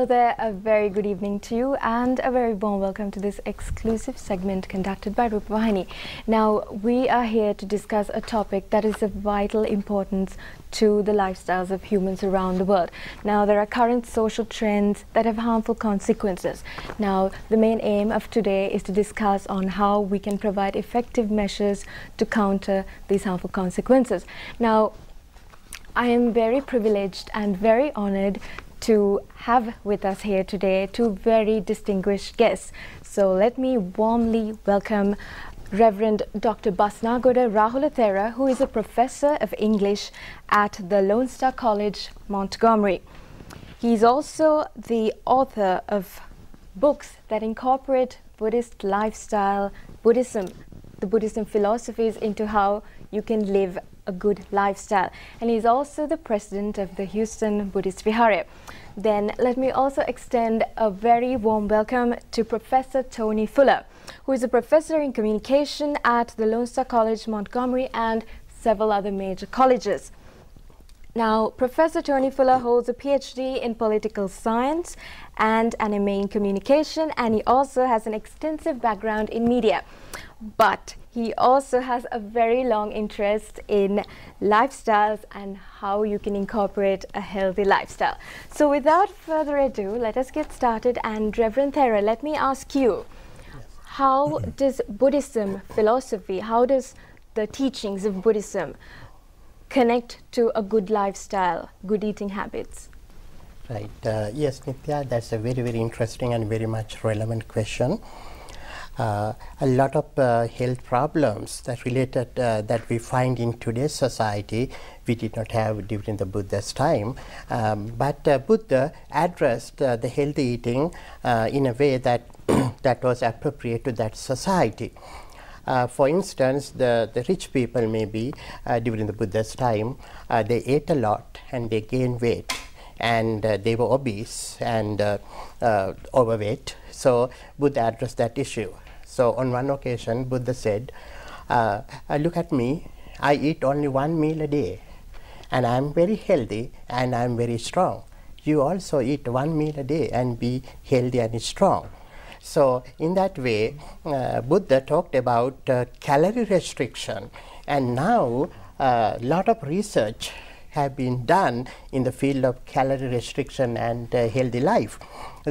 Hello there, a very good evening to you and a very warm welcome to this exclusive segment conducted by Rupavahini. Now, we are here to discuss a topic that is of vital importance to the lifestyles of humans around the world. Now, there are current social trends that have harmful consequences. Now, the main aim of today is to discuss on how we can provide effective measures to counter these harmful consequences. Now, I am very privileged and very honored to have with us here today two very distinguished guests. So let me warmly welcome Reverend Dr. Basnagoda Rahula Thero, who is a professor of English at the Lone Star College, Montgomery. He's also the author of books that incorporate Buddhist lifestyle, Buddhism, the Buddhism philosophies into how you can live a good lifestyle, and he's also the president of the Houston Buddhist Vihara. Then let me also extend a very warm welcome to Professor Tony Fuller, who is a professor in communication at the Lone Star College, Montgomery, and several other major colleges. Now, Professor Tony Fuller holds a PhD in political science and an MA in communication, and he also has an extensive background in media. But he also has a very long interest in lifestyles and how you can incorporate a healthy lifestyle. So without further ado, let us get started. And Reverend Thero, let me ask you, how does Buddhism philosophy, how does the teachings of Buddhism connect to a good lifestyle, good eating habits? Right. Yes, Nitya, that's a very, very interesting and very much relevant question. A lot of health problems that related that we find in today's society we did not have during the Buddha's time, but Buddha addressed the healthy eating in a way that that was appropriate to that society. For instance, the rich people maybe during the Buddha's time they ate a lot and they gained weight, and they were obese and overweight. So Buddha addressed that issue. So on one occasion, Buddha said, look at me, I eat only one meal a day, and I'm very healthy and I'm very strong. You also eat one meal a day and be healthy and strong. So in that way, Buddha talked about calorie restriction, and now a lot of research have been done in the field of calorie restriction and healthy life.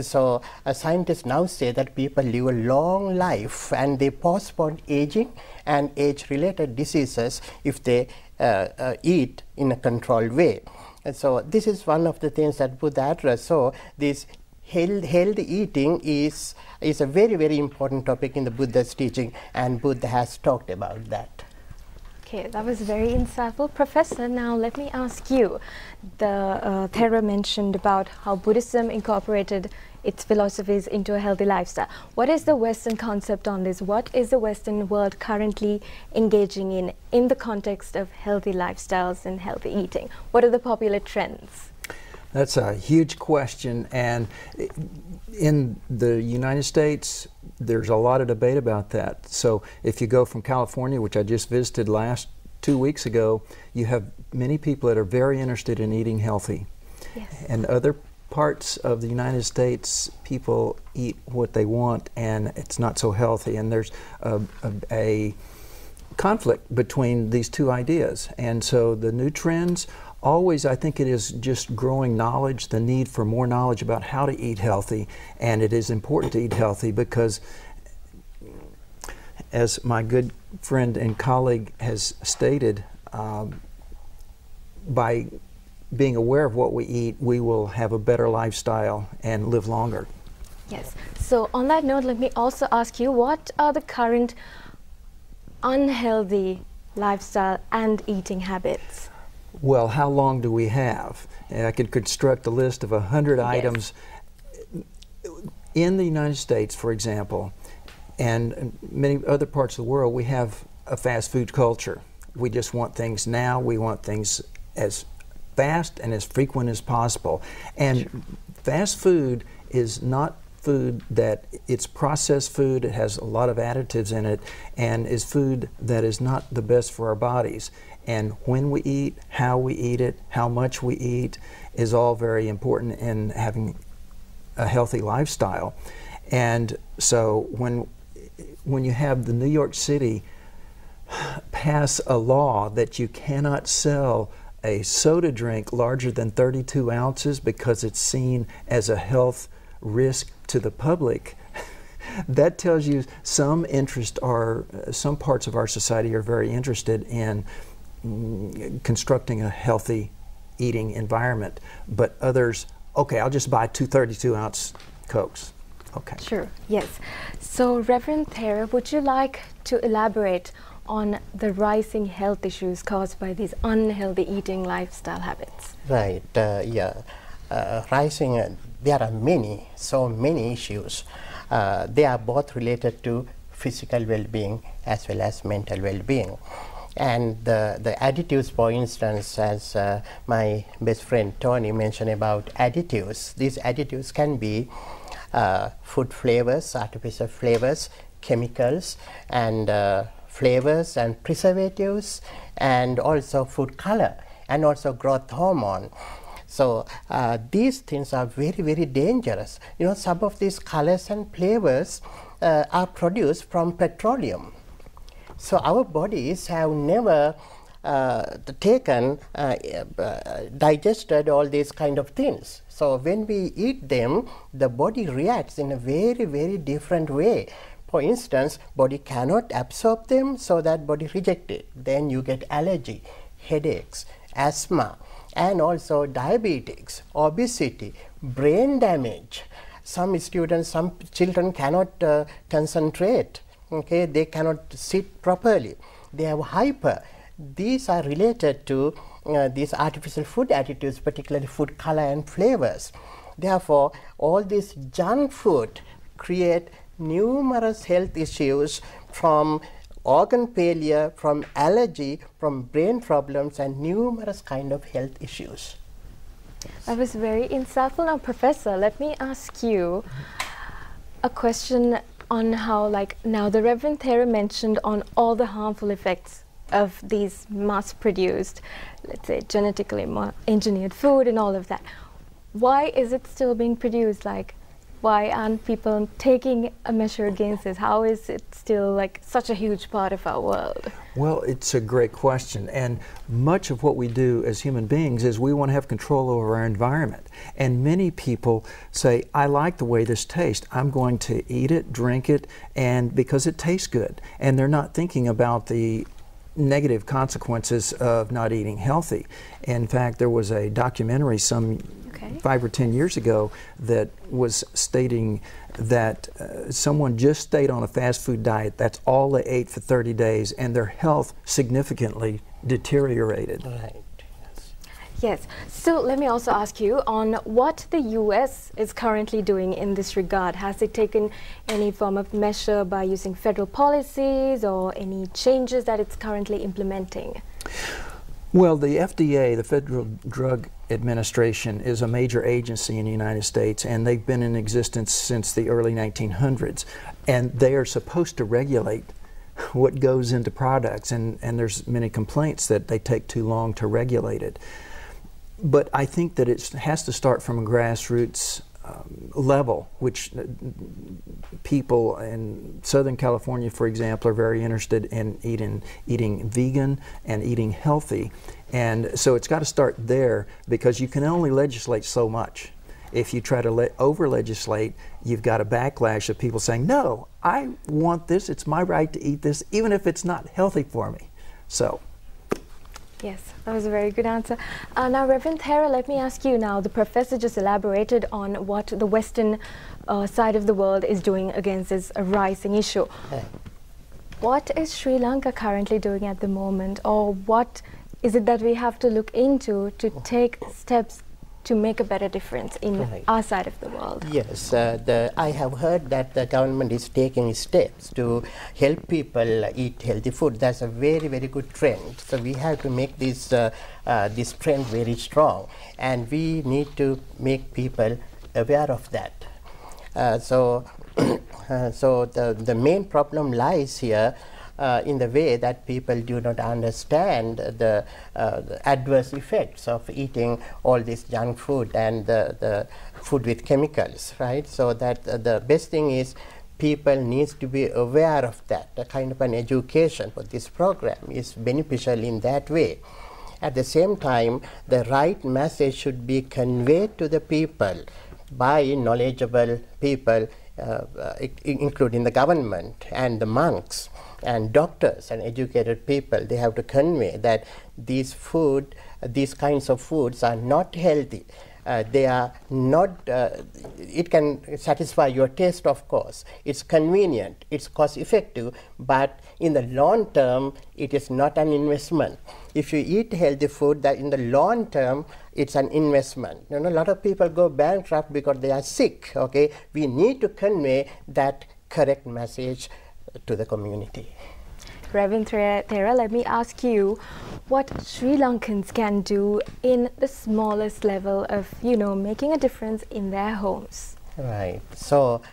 So scientists now say that people live a long life and they postpone aging and age-related diseases if they eat in a controlled way. And so this is one of the things that Buddha addressed. So this healthy eating is a very, very important topic in the Buddha's teaching, and Buddha has talked about that. Okay, that was very insightful. Professor, now let me ask you, Thero mentioned about how Buddhism incorporated its philosophies into a healthy lifestyle. What is the Western concept on this? What is the Western world currently engaging in the context of healthy lifestyles and healthy eating? What are the popular trends? That's a huge question, and in the United States there's a lot of debate about that. So if you go from California, which I just visited 2 weeks ago, you have many people that are very interested in eating healthy. Yes. And other parts of the United States, people eat what they want and it's not so healthy, and there's a conflict between these two ideas. And so the new trends, always, I think it is just growing knowledge, the need for more knowledge about how to eat healthy. And it is important to eat healthy because, as my good friend and colleague has stated, by being aware of what we eat, we will have a better lifestyle and live longer. Yes. So on that note, let me also ask you, what are the current unhealthy lifestyle and eating habits? Well, how long do we have? And I could construct a list of 100 Yes. items. In the United States, for example, and many other parts of the world, we have a fast food culture. We just want things now. We want things as fast and as frequent as possible. And fast food is not food that, it's processed food, it has a lot of additives in it, and is food that is not the best for our bodies. And when we eat, how we eat it, how much we eat, is all very important in having a healthy lifestyle. And so when you have the New York City pass a law that you cannot sell a soda drink larger than 32 ounces because it's seen as a health risk to the public, that tells you some parts of our society are very interested in constructing a healthy eating environment, but others, okay, I'll just buy two 32-ounce Cokes. Okay. Sure, yes. So Reverend Thero, would you like to elaborate on the rising health issues caused by these unhealthy eating lifestyle habits? Right, yeah. Rising, there are so many issues. They are both related to physical well-being as well as mental well-being. And the additives, for instance, as my best friend Tony mentioned about additives, these additives can be food flavors, artificial flavors, chemicals, and flavors and preservatives, and also food color, and also growth hormone. So these things are very, very dangerous. You know, some of these colors and flavors are produced from petroleum. So our bodies have never digested all these kind of things. So when we eat them, the body reacts in a very, very different way. For instance, body cannot absorb them, so that body rejects it. Then you get allergy, headaches, asthma, and also diabetes, obesity, brain damage. Some children cannot concentrate. Okay, they cannot sit properly. They have hyper. These are related to these artificial food additives, particularly food color and flavors. Therefore, all this junk food create numerous health issues, from organ failure, from allergy, from brain problems, and numerous kind of health issues. That was very insightful. Now, Professor, let me ask you a question on how, now the Reverend Thero mentioned on all the harmful effects of these mass-produced, let's say, genetically engineered food and all of that. Why is it still being produced? Why aren't people taking a measure against this? How is it still such a huge part of our world? Well, it's a great question, and much of what we do as human beings is we want to have control over our environment. And many people say, I like the way this tastes. I'm going to eat it, drink it, and because it tastes good. And they're not thinking about the negative consequences of not eating healthy. In fact, there was a documentary 5 or 10 years ago that was stating that someone just stayed on a fast food diet. That's all they ate for 30 days, and their health significantly deteriorated. Right. Yes. So let me also ask you on what the U.S. is currently doing in this regard. Has it taken any form of measure by using federal policies or any changes that it's currently implementing? Well, the FDA, the Federal Drug Administration, is a major agency in the United States, and they've been in existence since the early 1900s. And they are supposed to regulate what goes into products, and there's many complaints that they take too long to regulate it. But I think that it has to start from a grassroots level, which people in Southern California, for example, are very interested in eating vegan and eating healthy. And so it's got to start there, because you can only legislate so much. If you try to over-legislate, you've got a backlash of people saying, no, I want this, it's my right to eat this, even if it's not healthy for me. So. Yes, that was a very good answer. Now, Reverend Thero, let me ask you now, the professor just elaborated on what the Western side of the world is doing against this rising issue. Right. What is Sri Lanka currently doing at the moment, or what is it that we have to look into to take steps to make a better difference in our side of the world? Yes, I have heard that the government is taking steps to help people eat healthy food. That's a very, very good trend. So we have to make this trend very strong, and we need to make people aware of that. So the main problem lies here in the way that people do not understand the adverse effects of eating all this junk food and the food with chemicals, right? So that the best thing is people needs to be aware of that. A kind of an education for this program is beneficial in that way. At the same time, the right message should be conveyed to the people by knowledgeable people, including the government and the monks and doctors and educated people. They have to convey that these kinds of foods are not healthy. They are not, it can satisfy your taste, of course. It's convenient, it's cost effective, but in the long term, it is not an investment. If you eat healthy food, that in the long term, it's an investment. You know, a lot of people go bankrupt because they are sick, okay? We need to convey that correct message to the community. Reverend Thero, let me ask you what Sri Lankans can do in the smallest level of, making a difference in their homes. Right. So,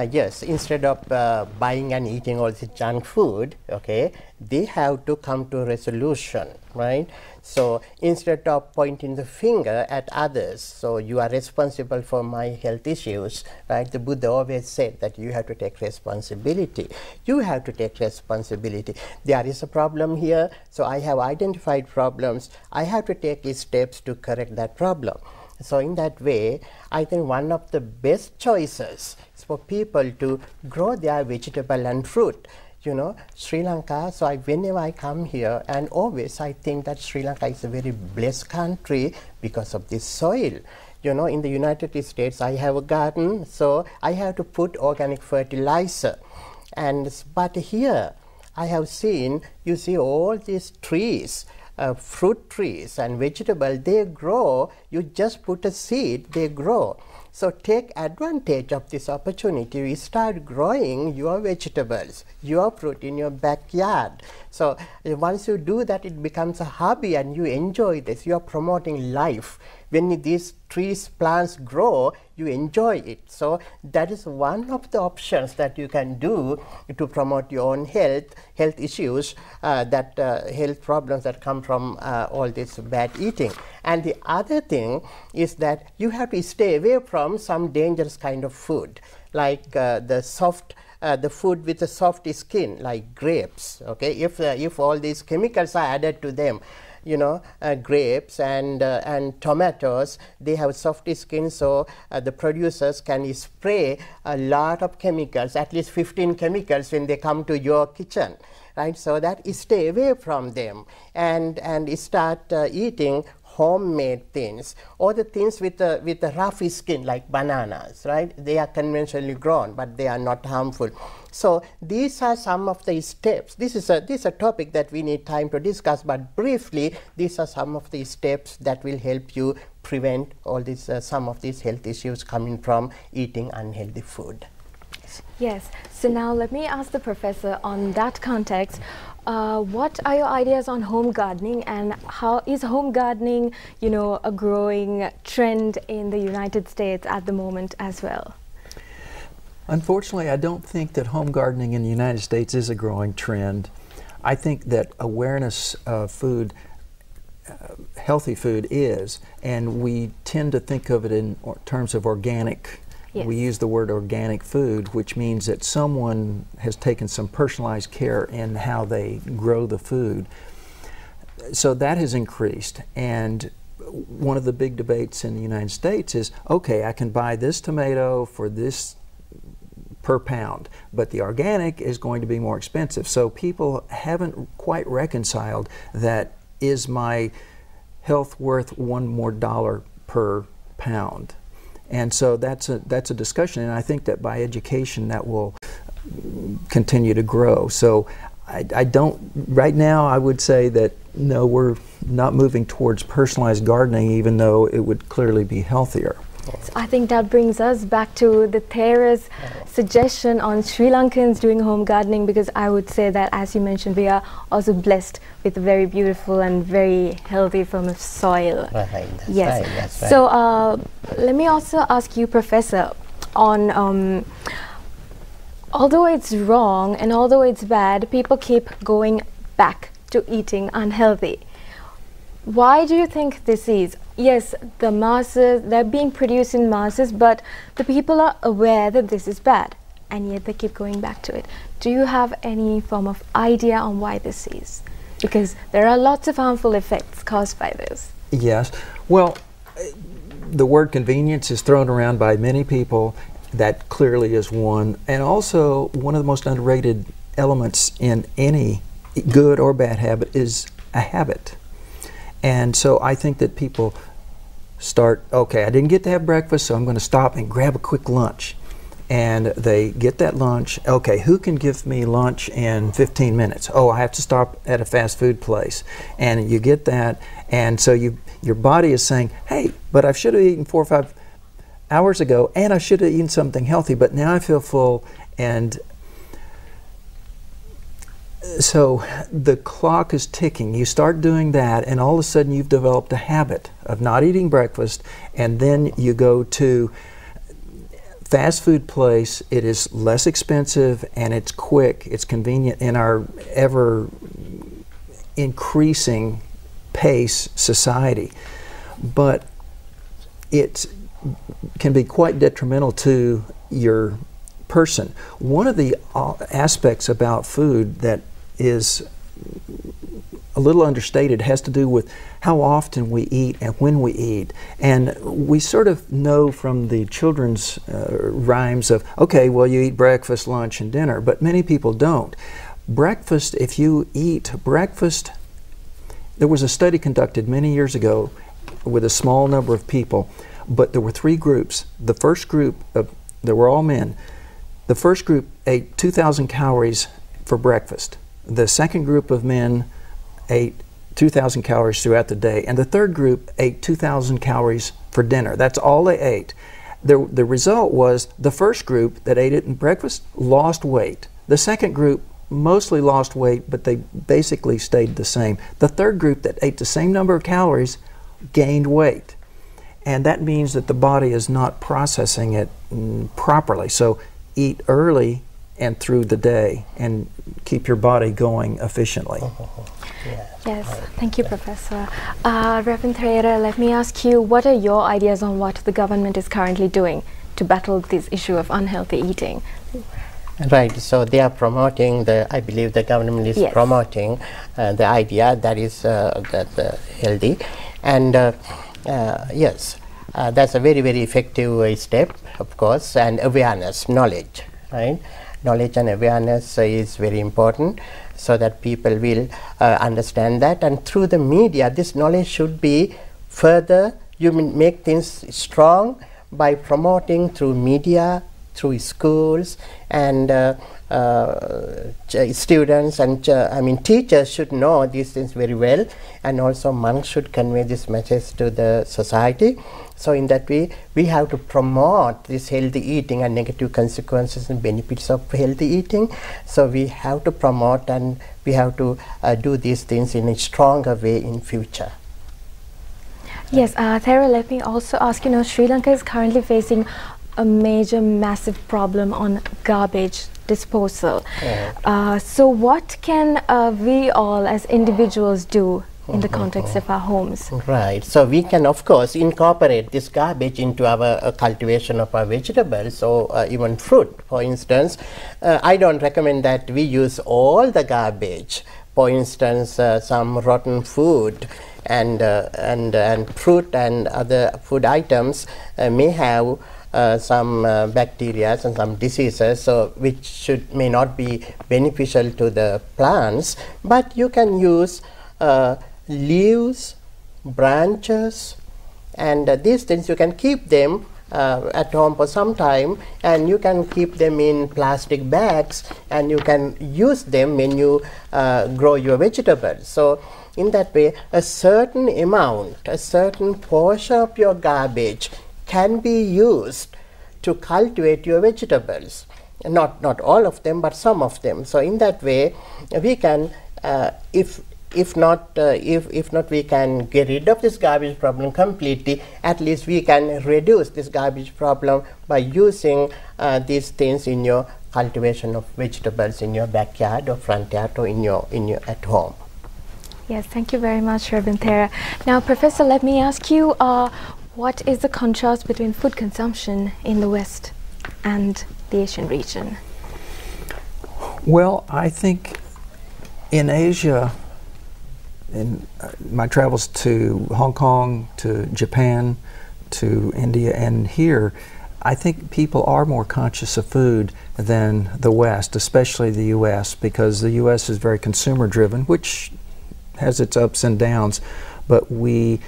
yes, instead of buying and eating all this junk food, okay, they have to come to a resolution, right? So, instead of pointing the finger at others, so you are responsible for my health issues, right? The Buddha always said that you have to take responsibility. You have to take responsibility. There is a problem here, so I have identified problems. I have to take steps to correct that problem. So in that way, I think one of the best choices is for people to grow their vegetable and fruit. You know, Sri Lanka, so whenever I come here, and always I think that Sri Lanka is a very blessed country because of this soil. You know, in the United States, I have a garden, so I have to put organic fertilizer. But here, I have seen, you see all these trees, fruit trees and vegetable, they grow. You just put a seed, they grow. So take advantage of this opportunity. You start growing your vegetables, your fruit in your backyard. So once you do that, it becomes a hobby and you enjoy this. You are promoting life. When these trees, plants grow, you enjoy it. So that is one of the options that you can do to promote your own health issues, health problems that come from all this bad eating. And the other thing is that you have to stay away from some dangerous kind of food, like the food with a soft skin, like grapes. Okay, if all these chemicals are added to them, you know, grapes and tomatoes, they have soft skin, so the producers can spray a lot of chemicals, at least 15 chemicals when they come to your kitchen, right? So that stay away from them and start eating homemade things, or the things with a rough skin like bananas, right? They are conventionally grown, but they are not harmful. So these are some of the steps. This is a topic that we need time to discuss, but briefly, these are some of the steps that will help you prevent all these some of these health issues coming from eating unhealthy food. Yes. So now let me ask the professor on that context. What are your ideas on home gardening, and how is home gardening, a growing trend in the United States at the moment as well? Unfortunately, I don't think that home gardening in the United States is a growing trend. I think that awareness of food, healthy food is, and we tend to think of it in terms of organic. Yes. We use the word organic food, which means that someone has taken some personalized care in how they grow the food. So that has increased, and one of the big debates in the United States is, okay, I can buy this tomato for this per pound, but the organic is going to be more expensive. So people haven't quite reconciled that, is my health worth $1 more per pound? And so that's a discussion, and I think that by education that will continue to grow. So I don't, right now I would say that no, we're not moving towards personalized gardening, even though it would clearly be healthier. So I think that brings us back to the Thero's suggestion on Sri Lankans doing home gardening, because I would say that, as you mentioned, we are also blessed with a very beautiful and very healthy form of soil. Right, that's yes. Right, that's right. So let me also ask you, Professor, on although it's wrong and although it's bad, people keep going back to eating unhealthy. Why do you think this is? Yes, the masses, they're being produced in masses, but the people are aware that this is bad, and yet they keep going back to it. Do you have any form of idea on why this is? Because there are lots of harmful effects caused by this. Yes. Well, the word convenience is thrown around by many people. That clearly is one. And also, one of the most underrated elements in any good or bad habit is a habit. And so I think that people start, okay, I didn't get to have breakfast, so I'm going to stop and grab a quick lunch. And they get that lunch. Okay, who can give me lunch in 15 minutes? Oh, I have to stop at a fast food place. And you get that, and so your body is saying, hey, but I should have eaten 4 or 5 hours ago, and I should have eaten something healthy, but now I feel full. And so the clock is ticking. You start doing that, and all of a sudden you've developed a habit of not eating breakfast, and then you go to fast food place. It is less expensive and it's quick, it's convenient in our ever increasing pace society. But it can be quite detrimental to your person. One of the aspects about food that is a little understated has to do with how often we eat and when we eat. And we sort of know from the children's rhymes of, okay, well, you eat breakfast, lunch, and dinner, but many people don't. Breakfast, if you eat breakfast, there was a study conducted many years ago with a small number of people, but there were 3 groups. The first group, they were all men. The first group ate 2,000 calories for breakfast. The second group of men ate 2,000 calories throughout the day, and the third group ate 2,000 calories for dinner. That's all they ate. The result was the first group that ate it in breakfast lost weight. The second group mostly lost weight, but they basically stayed the same. The third group that ate the same number of calories gained weight. And that means that the body is not processing it properly. So eat early and through the day and keep your body going efficiently. Yes, thank you, Professor. Reverend Thero, let me ask you, what are your ideas on what the government is currently doing to battle this issue of unhealthy eating? Right, so they are promoting I believe the government is promoting the idea that is healthy, and yes, that's a very, very effective step, of course, and awareness, knowledge, right? Knowledge and awareness is very important so that people will understand that, and through the media this knowledge should be further, you make things strong by promoting through media, through schools, and students and teachers should know these things very well, and also monks should convey this message to the society. So in that way we have to promote this healthy eating and negative consequences and benefits of healthy eating. So we have to promote, and we have to do these things in a stronger way in future. Yes, Thero, let me also ask you, Sri Lanka is currently facing a massive problem on garbage disposal. So what can we all as individuals do in the context of our homes? Right, so we can of course incorporate this garbage into our cultivation of our vegetables or even fruit. For instance, I don't recommend that we use all the garbage. For instance, some rotten food and fruit and other food items may have some bacteria and some diseases, so which may not be beneficial to the plants, but you can use leaves, branches, and these things you can keep them at home for some time, and you can keep them in plastic bags, and you can use them when you grow your vegetables. So in that way, a certain amount, a certain portion of your garbage can be used to cultivate your vegetables. Not all of them, but some of them. So in that way, we can, if not we can get rid of this garbage problem completely, at least we can reduce this garbage problem by using these things in your cultivation of vegetables in your backyard or front yard or in your at home. Yes, thank you very much, Reverend Thera. Now, Professor, let me ask you, what is the contrast between food consumption in the West and the Asian region? Well, I think in Asia, in my travels to Hong Kong, to Japan, to India, and here, I think people are more conscious of food than the West, especially the U.S., because the U.S. is very consumer-driven, which has its ups and downs, but we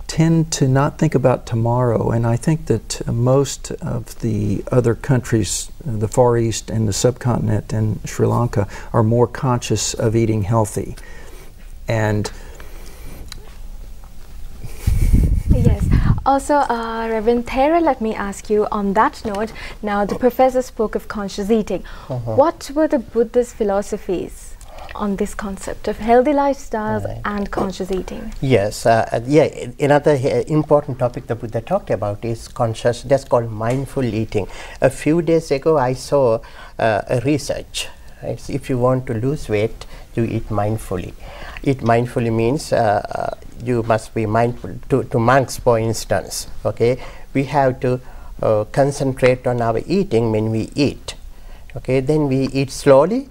tend to not think about tomorrow, and I think that most of the other countries, the Far East and the subcontinent and Sri Lanka, are more conscious of eating healthy. And yes. Also, Reverend Thera, let me ask you on that note, now the professor spoke of conscious eating. What were the Buddhist philosophies on this concept of healthy lifestyles and conscious eating? Yes, another important topic the Buddha talked about is conscious, that's called mindful eating. A few days ago I saw a research. Right? If you want to lose weight, you eat mindfully. Eat mindfully means you must be mindful. To monks, for instance, okay, we have to concentrate on our eating when we eat. Okay, then we eat slowly,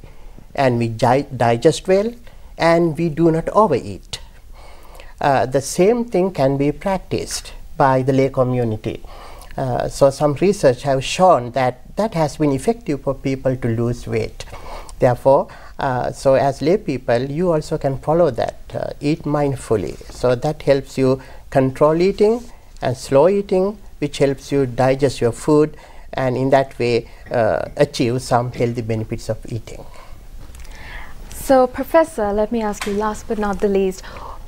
and we digest well, and we do not overeat. The same thing can be practiced by the lay community. So some research have shown that that has been effective for people to lose weight. Therefore, so as lay people, you also can follow that, eat mindfully. So that helps you control eating and slow eating, which helps you digest your food, and in that way achieve some healthy benefits of eating. So, Professor, let me ask you, last but not the least,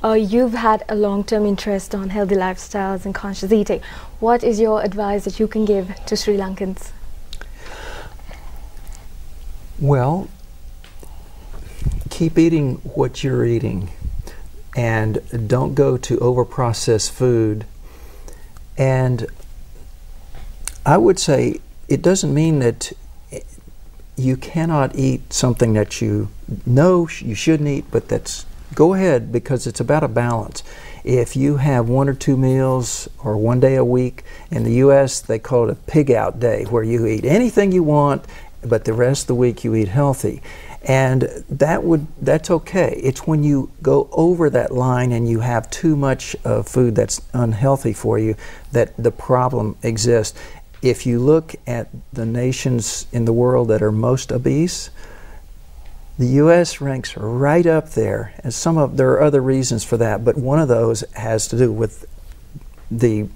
you've had a long-term interest on healthy lifestyles and conscious eating. What is your advice that you can give to Sri Lankans? Well, keep eating what you're eating, and don't go to over-processed food. And I would say it doesn't mean that you cannot eat something that you know you shouldn't eat, but go ahead, because it's about a balance. If you have 1 or 2 meals or 1 day a week, in the U.S. they call it a pig out day, where you eat anything you want, but the rest of the week you eat healthy. And that's okay. It's when you go over that line and you have too much of food that's unhealthy for you that the problem exists. If you look at the nations in the world that are most obese, the U.S. ranks right up there. And there are other reasons for that, but one of those has to do with the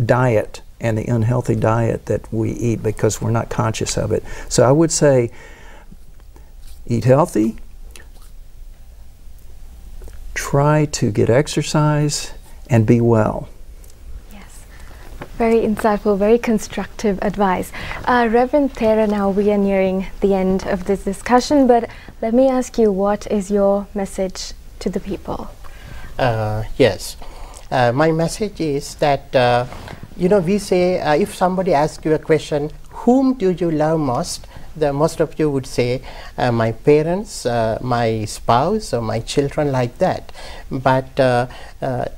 diet and the unhealthy diet that we eat because we're not conscious of it. So I would say eat healthy, try to get exercise, and be well. Very insightful, very constructive advice. Reverend Thera, now we are nearing the end of this discussion, but let me ask you, what is your message to the people? Yes, my message is that, we say, if somebody asks you a question, whom do you love most? Most of you would say, my parents, my spouse, or my children, like that. But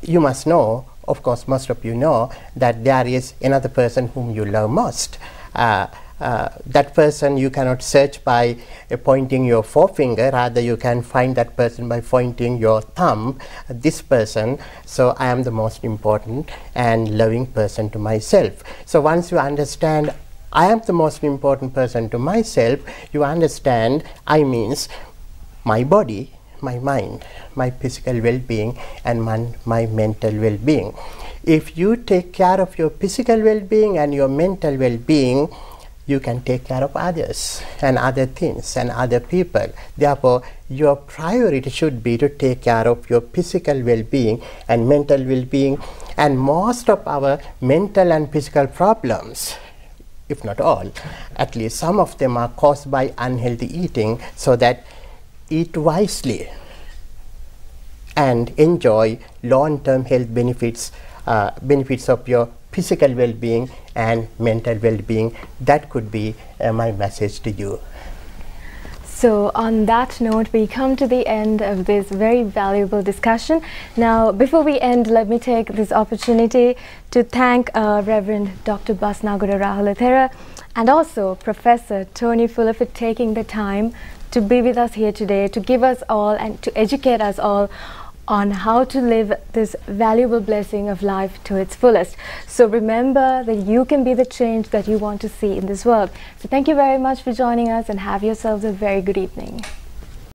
you must know, of course, most of you know that there is another person whom you love most. That person you cannot search by pointing your forefinger, rather you can find that person by pointing your thumb, this person. So I am the most important and loving person to myself. So once you understand I am the most important person to myself, you understand I means my body, my mind, my physical well-being, and my mental well-being. If you take care of your physical well-being and your mental well-being, you can take care of others and other things and other people. Therefore, your priority should be to take care of your physical well-being and mental well-being. And most of our mental and physical problems, if not all, at least some of them are caused by unhealthy eating. So that eat wisely and enjoy long-term health benefits of your physical well-being and mental well-being. That could be my message to you. So on that note, we come to the end of this very valuable discussion. Now, before we end, let me take this opportunity to thank Reverend Dr. Basnagoda Rahula Thero and also Professor Tony Fuller for taking the time to be with us here today, to give us all and to educate us all on how to live this valuable blessing of life to its fullest. So remember that you can be the change that you want to see in this world. So thank you very much for joining us and have yourselves a very good evening.